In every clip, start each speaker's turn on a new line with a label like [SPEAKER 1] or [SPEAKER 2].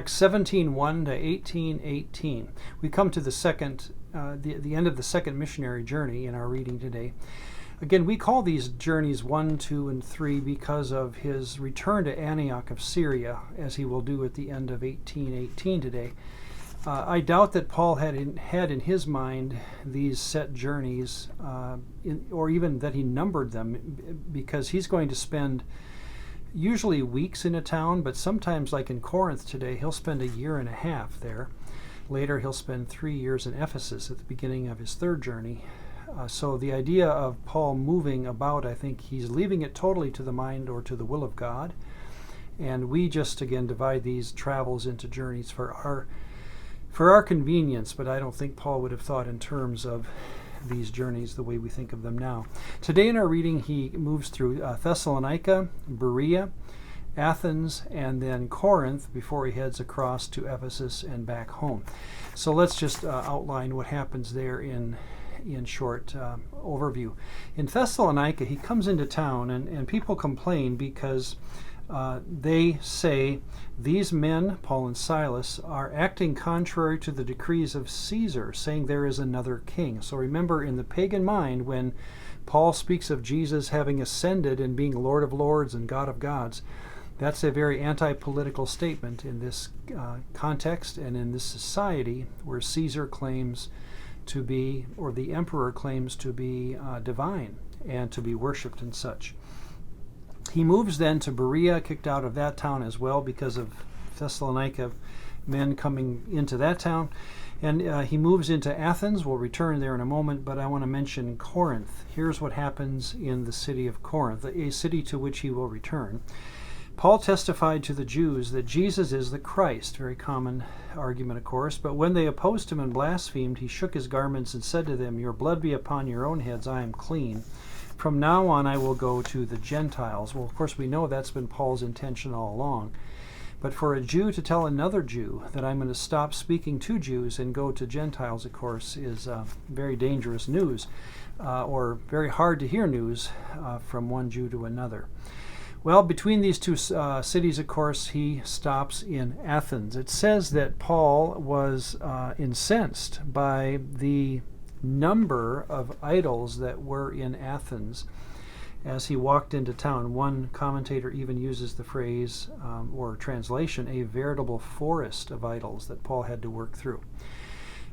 [SPEAKER 1] Acts 17:1 to 18:18. We come to the end of the second missionary journey in our reading today. Again, we call these journeys 1, 2, and 3 because of his return to Antioch of Syria, as he will do at the end of 18:18 today. I doubt that Paul had in his mind these set journeys, or even that he numbered them, because he's going to spend usually weeks in a town, but sometimes, like in Corinth today, he'll spend a year and a half there. Later, he'll spend 3 years in Ephesus at the beginning of his third journey. So the idea of Paul moving about, I think he's leaving it totally to the mind or to the will of God. And we just, again, divide these travels into journeys for our convenience, but I don't think Paul would have thought in terms of these journeys the way we think of them now. Today in our reading, he moves through Thessalonica, Berea, Athens, and then Corinth before he heads across to Ephesus and back home. So let's just outline what happens there in short overview. In Thessalonica, he comes into town, and people complain because they say these men, Paul and Silas, are acting contrary to the decrees of Caesar, saying there is another king. So remember, in the pagan mind, when Paul speaks of Jesus having ascended and being Lord of Lords and God of Gods, that's a very anti-political statement in this context and in this society where Caesar claims to be, or the emperor claims to be divine and to be worshipped and such. He moves then to Berea, kicked out of that town as well because of Thessalonica men coming into that town. And he moves into Athens. We'll return there in a moment, but I want to mention Corinth. Here's what happens in the city of Corinth, a city to which he will return. Paul testified to the Jews that Jesus is the Christ, very common argument, of course, but when they opposed him and blasphemed, he shook his garments and said to them, "Your blood be upon your own heads, I am clean. From now on I will go to the Gentiles." Well, of course, we know that's been Paul's intention all along. But for a Jew to tell another Jew that I'm going to stop speaking to Jews and go to Gentiles, of course, is very dangerous news, or very hard to hear news from one Jew to another. Well, between these two cities, of course, he stops in Athens. It says that Paul was incensed by the number of idols that were in Athens as he walked into town. One commentator even uses the phrase, or translation, a veritable forest of idols that Paul had to work through.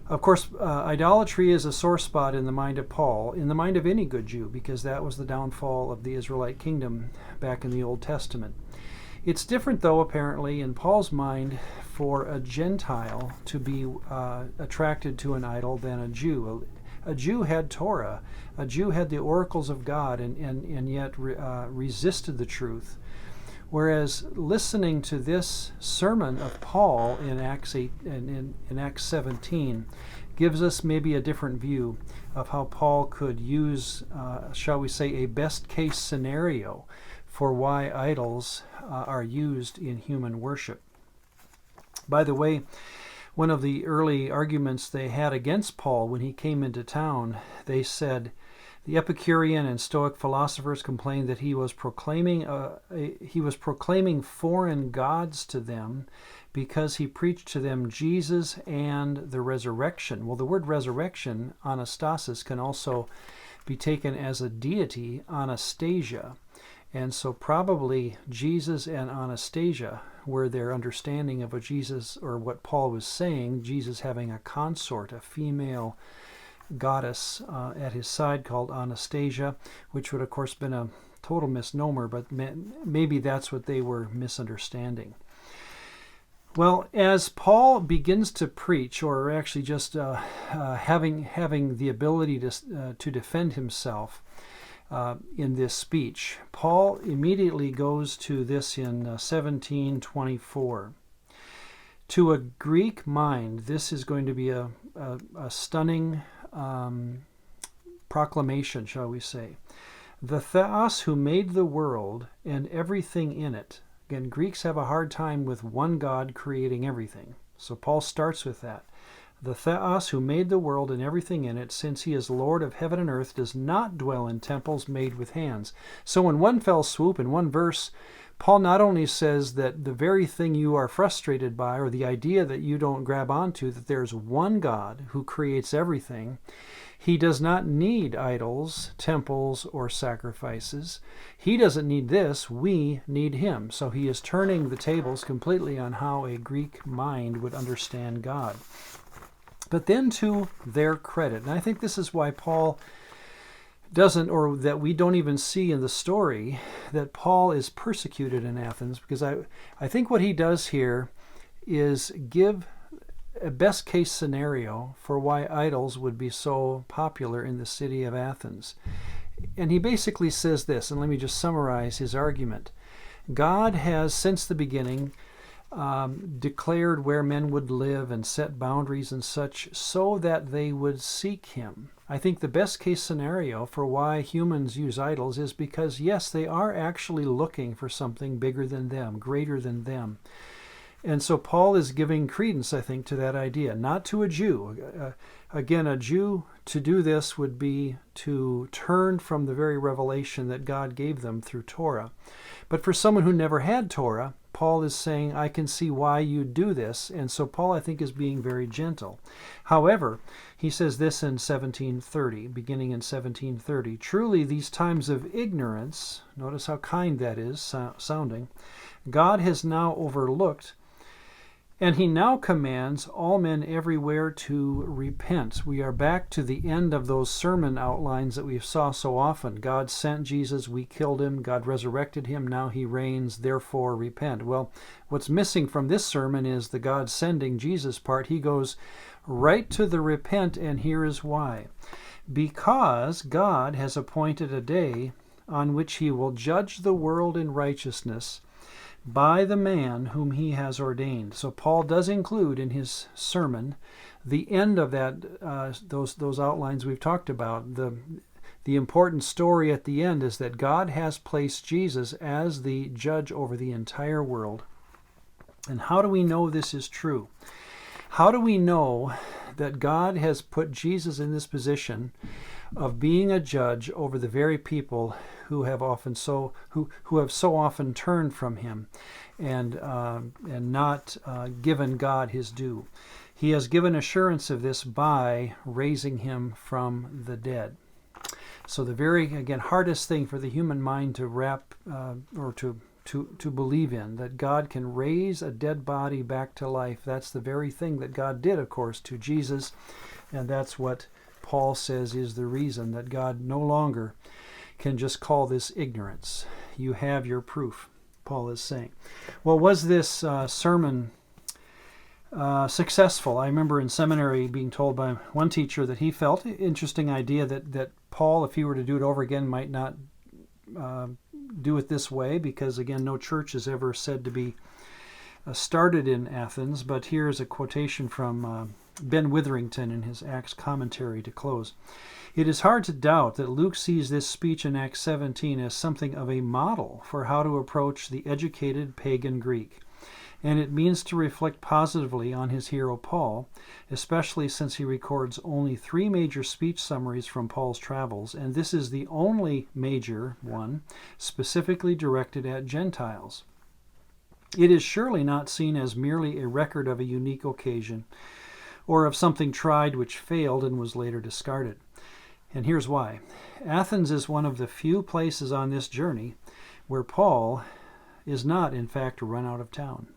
[SPEAKER 1] Of course, idolatry is a sore spot in the mind of Paul, in the mind of any good Jew, because that was the downfall of the Israelite kingdom back in the Old Testament. It's different, though, apparently, in Paul's mind for a Gentile to be attracted to an idol than a Jew. A Jew had Torah. A Jew had the oracles of God and yet resisted the truth. Whereas listening to this sermon of Paul in Acts 8 and in Acts 17 gives us maybe a different view of how Paul could use, shall we say, a best-case scenario for why idols are used in human worship. By the way, one of the early arguments they had against Paul when he came into town, they said the Epicurean and Stoic philosophers complained that he was proclaiming foreign gods to them because he preached to them Jesus and the resurrection. Well, the word resurrection, anastasis, can also be taken as a deity, Anastasia. And so probably Jesus and Anastasia were their understanding of what Jesus, or what Paul was saying, Jesus having a consort, a female goddess at his side called Anastasia, which would of course been a total misnomer, but maybe that's what they were misunderstanding. Well, as Paul begins to preach, or actually just having the ability to defend himself in this speech, Paul immediately goes to this in 17:24. To a Greek mind, this is going to be a stunning proclamation, shall we say. The Theos who made the world and everything in it. Again, Greeks have a hard time with one God creating everything. So Paul starts with that. The Theos who made the world and everything in it, since he is Lord of heaven and earth, does not dwell in temples made with hands. So in one fell swoop, in one verse, Paul not only says that the very thing you are frustrated by, or the idea that you don't grab onto, that there's one God who creates everything. He does not need idols, temples, or sacrifices. He doesn't need this. We need him. So he is turning the tables completely on how a Greek mind would understand God. But then to their credit, and I think this is why Paul doesn't, or that we don't even see in the story, that Paul is persecuted in Athens, because I think what he does here is give a best case scenario for why idols would be so popular in the city of Athens. And he basically says this, and let me just summarize his argument. God has, since the beginning, declared where men would live and set boundaries and such so that they would seek him. I think the best case scenario for why humans use idols is because, yes, they are actually looking for something bigger than them, greater than them. And so Paul is giving credence, I think, to that idea, not to a Jew. Again, a Jew, to do this would be to turn from the very revelation that God gave them through Torah. But for someone who never had Torah, Paul is saying, I can see why you do this. And so Paul, I think, is being very gentle. However, he says this in 1730, beginning in 1730, truly these times of ignorance, notice how kind that is sounding, God has now overlooked, and he now commands all men everywhere to repent. We are back to the end of those sermon outlines that we saw so often. God sent Jesus, we killed him, God resurrected him, now he reigns, therefore repent. Well, what's missing from this sermon is the God sending Jesus part. He goes right to the repent, and here is why. Because God has appointed a day on which he will judge the world in righteousness by the man whom he has ordained. So Paul does include in his sermon the end of that, those outlines we've talked about. The important story at the end is that God has placed Jesus as the judge over the entire world. And how do we know this is true? How do we know that God has put Jesus in this position of being a judge over the very people who have so often turned from him and not given God his due? He has given assurance of this by raising him from the dead. So the very, again, hardest thing for the human mind to wrap or to believe in, that God can raise a dead body back to life. That's the very thing that God did, of course, to Jesus. And that's what Paul says is the reason that God no longer can just call this ignorance. You have your proof, Paul is saying. Well, was this sermon successful? I remember in seminary being told by one teacher that he felt, interesting idea, that Paul, if he were to do it over again, might not do it this way, because again, no church is ever said to be started in Athens. But here's a quotation from Ben Witherington in his Acts commentary to close. It is hard to doubt that Luke sees this speech in Acts 17 as something of a model for how to approach the educated pagan Greek. And it means to reflect positively on his hero Paul, especially since he records only 3 major speech summaries from Paul's travels, and this is the only major one specifically directed at Gentiles. It is surely not seen as merely a record of a unique occasion, or of something tried which failed and was later discarded. And here's why. Athens is one of the few places on this journey where Paul is not, in fact, run out of town.